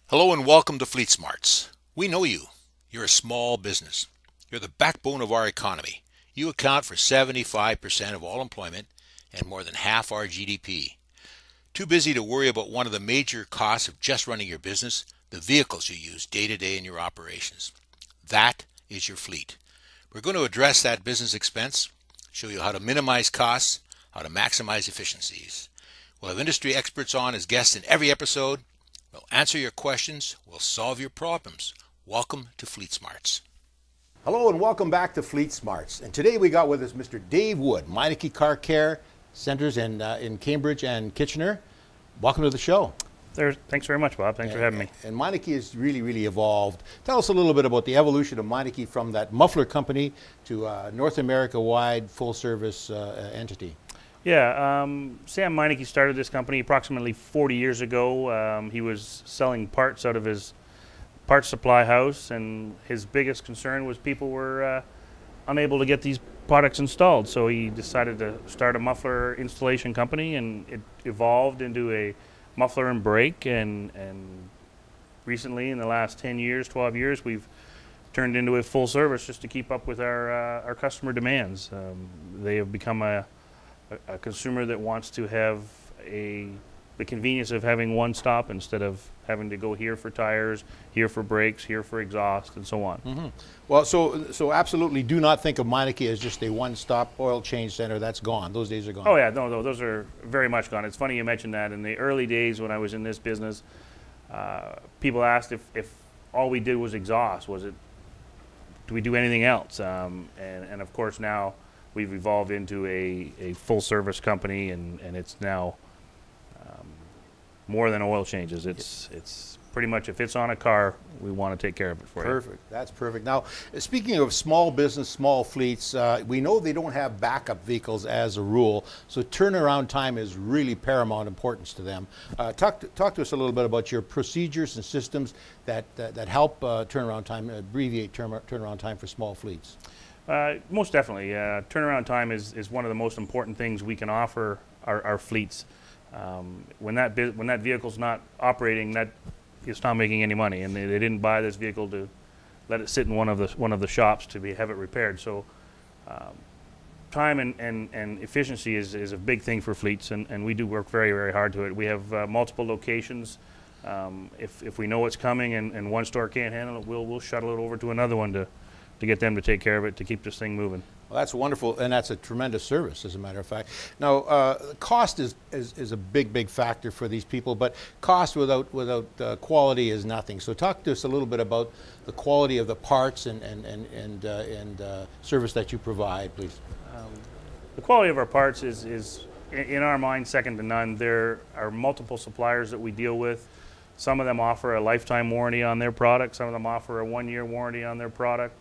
Hello and welcome to FleetSmarts. We know you. You're a small business. You're the backbone of our economy. You account for 75% of all employment and more than half our GDP. Too busy to worry about one of the major costs of just running your business, the vehicles you use day to day in your operations. That is your fleet. We're going to address that business expense, show you how to minimize costs, how to maximize efficiencies. We'll have industry experts on as guests in every episode. We'll answer your questions. We'll solve your problems. Welcome to FleetSmarts. Hello and welcome back to FleetSmarts. And today we got with us Mr. Dave Wood, Meineke Car Care centers in Cambridge and Kitchener. Welcome to the show. Thanks very much, Bob. Thanks for having me. And Meineke has really evolved. Tell us a little bit about the evolution of Meineke from that muffler company to a North America-wide full-service entity. Yeah, Sam Meineke started this company approximately 40 years ago. He was selling parts out of his parts supply house, and his biggest concern was people were unable to get these products installed. So he decided to start a muffler installation company, and it evolved into a muffler and brake. And recently, in the last 10 years, 12 years, we've turned into a full service just to keep up with our customer demands. They have become a consumer that wants to have the convenience of having one stop instead of having to go here for tires, here for brakes, here for exhaust, and so on. Mm-hmm. Well, so absolutely do not think of Meineke as just a one-stop oil change center. That's gone. Those days are gone. Oh yeah, no, those are very much gone. It's funny you mentioned that. In the early days when I was in this business, people asked if all we did was exhaust. Do we do anything else? And of course now we've evolved into a full-service company, and it's now more than oil changes. It's pretty much, if it's on a car, we want to take care of it for you. Perfect. That's perfect. Now, speaking of small business, small fleets, we know they don't have backup vehicles as a rule, so turnaround time is really paramount importance to them. Talk to us a little bit about your procedures and systems that help turnaround time, abbreviate turnaround time for small fleets. Most definitely. Turnaround time is one of the most important things we can offer our fleets. When that vehicle's not operating, it's not making any money, and they didn't buy this vehicle to let it sit in one of the shops to have it repaired. So time and efficiency is a big thing for fleets, and we do work very hard to it. We have multiple locations. If we know what's coming and one store can't handle it, we'll shuttle it over to another one to get them to take care of it, to keep this thing moving. Well, that's wonderful, and that's a tremendous service, as a matter of fact. Now, cost is a big factor for these people, but cost without quality is nothing. So talk to us a little bit about the quality of the parts and service that you provide, please. The quality of our parts is, in our mind, second to none. There are multiple suppliers that we deal with. Some of them offer a lifetime warranty on their product. Some of them offer a one-year warranty on their product.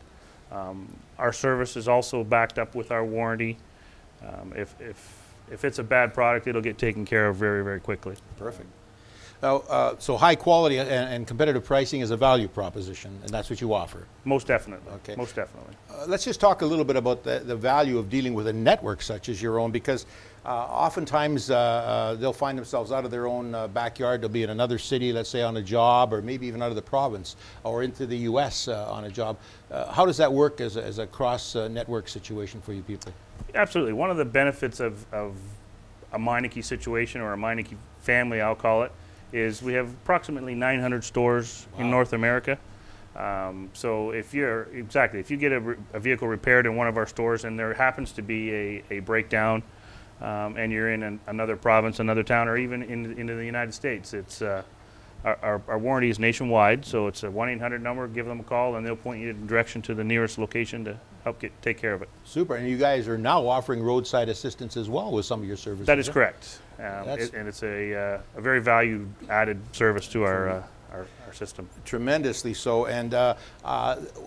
Our service is also backed up with our warranty. If it's a bad product, it'll get taken care of very quickly. Perfect. Now, so high quality and competitive pricing is a value proposition, and that's what you offer. Most definitely. Okay. Most definitely. Let's just talk a little bit about the value of dealing with a network such as your own, because oftentimes they'll find themselves out of their own backyard. They'll be in another city, let's say on a job, or maybe even out of the province, or into the U.S. On a job. How does that work as a cross-network situation for you people? Absolutely. One of the benefits of a Meineke situation, or a Meineke family, I'll call it, is we have approximately 900 stores in North America. So if you get a vehicle repaired in one of our stores and there happens to be a breakdown, and you're in another province, another town, or even into the United States, it's our warranty is nationwide. So it's a 1-800 number. Give them a call, and they'll point you in direction to the nearest location to help take care of it. Super. And you guys are now offering roadside assistance as well with some of your services. That is correct. And it's a very value-added service to our system. Tremendously so. And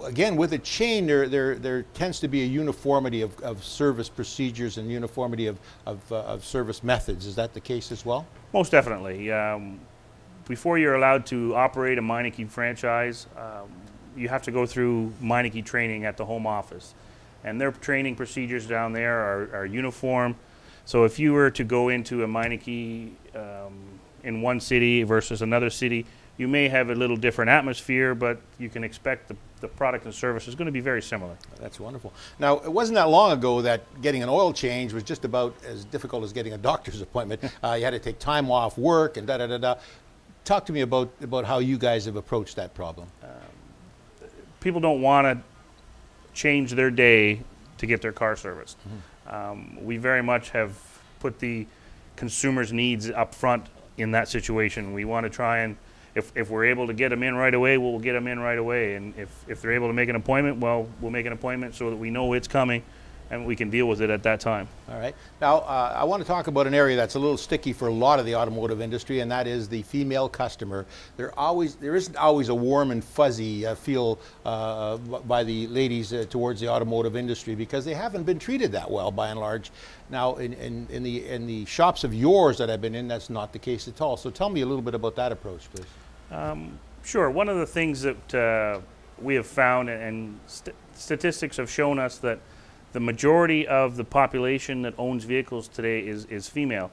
again, with a chain, there tends to be a uniformity of service procedures and uniformity of service methods. Is that the case as well? Most definitely. Before you're allowed to operate a Meineke franchise, you have to go through Meineke training at the home office. And their training procedures down there are uniform. So if you were to go into a Meineke in one city versus another city, You may have a little different atmosphere, but you can expect the product and service is going to be very similar. That's wonderful. Now, it wasn't that long ago that getting an oil change was just about as difficult as getting a doctor's appointment. You had to take time off work and da-da-da-da. Talk to me about how you guys have approached that problem. People don't want to change their day to get their car serviced. We very much have put the consumer's needs up front in that situation. We want to try and, if we're able to get them in right away, we'll get them in right away. And if they're able to make an appointment, well, we'll make an appointment so that we know it's coming and we can deal with it at that time. All right. Now, I want to talk about an area that's a little sticky for a lot of the automotive industry, and that is the female customer. There isn't always a warm and fuzzy feel by the ladies towards the automotive industry because they haven't been treated that well by and large. Now, in the shops of yours that I've been in, that's not the case at all. So tell me a little bit about that approach, please. Sure. One of the things that we have found, and statistics have shown us, that the majority of the population that owns vehicles today is female.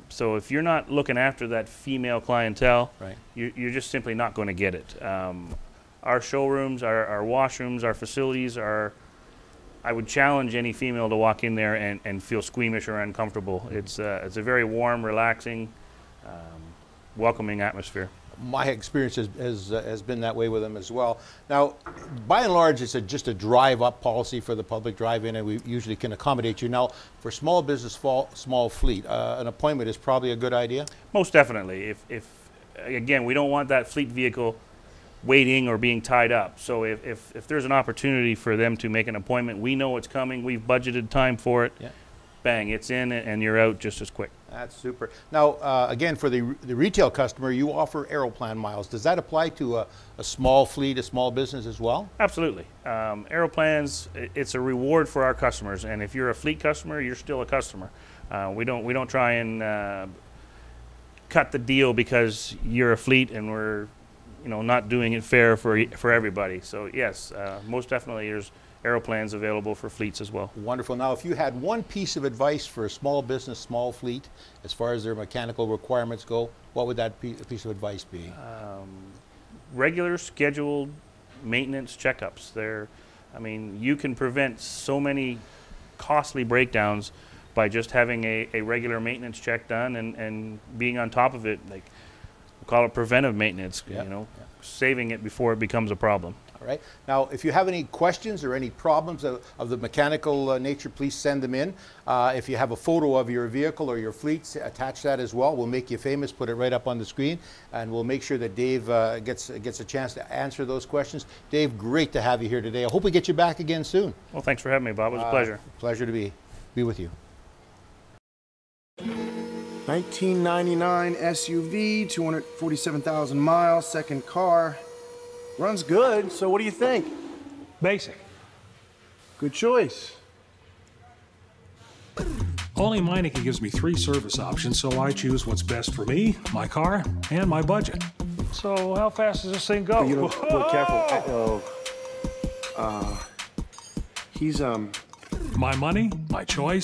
So if you're not looking after that female clientele, right, you're just simply not going to get it. Our showrooms, our washrooms, our facilities are, I would challenge any female to walk in there and feel squeamish or uncomfortable. It's a very warm, relaxing, welcoming atmosphere. My experience has been that way with them as well. Now, by and large, it's just a drive-up policy for the public drive-in, and we usually can accommodate you. Now, for small business, small fleet, an appointment is probably a good idea? Most definitely. If again, we don't want that fleet vehicle waiting or being tied up. So if there's an opportunity for them to make an appointment, we know it's coming, we've budgeted time for it, yeah, bang, it's in and you're out just as quick. That's super. Now, again, for the retail customer, you offer Aeroplan miles. Does that apply to a small fleet, a small business as well? Absolutely. Aeroplans, it's a reward for our customers, and if you're a fleet customer, you're still a customer. We don't try and cut the deal because you're a fleet and we're not doing it fair for everybody. So yes, most definitely there's Aeroplans available for fleets as well. Wonderful. Now, if you had one piece of advice for a small business, small fleet, as far as their mechanical requirements go, what would that piece of advice be? Regular scheduled maintenance checkups. You can prevent so many costly breakdowns by just having a regular maintenance check done and being on top of it. Like, we call it preventive maintenance, saving it before it becomes a problem. All right. Now, if you have any questions or any problems of the mechanical nature, please send them in. If you have a photo of your vehicle or your fleet, attach that as well. We'll make you famous, put it right up on the screen, and we'll make sure that Dave gets a chance to answer those questions. Dave, great to have you here today. I hope we get you back again soon. Well, thanks for having me, Bob. It was a pleasure. Pleasure to be with you. 1999 SUV, 247,000 miles, second car. Runs good, so what do you think? Basic. Good choice. Only Meineke gives me 3 service options, so I choose what's best for me, my car, and my budget. So how fast does this thing go? You know, well, careful. He's My money, my choice.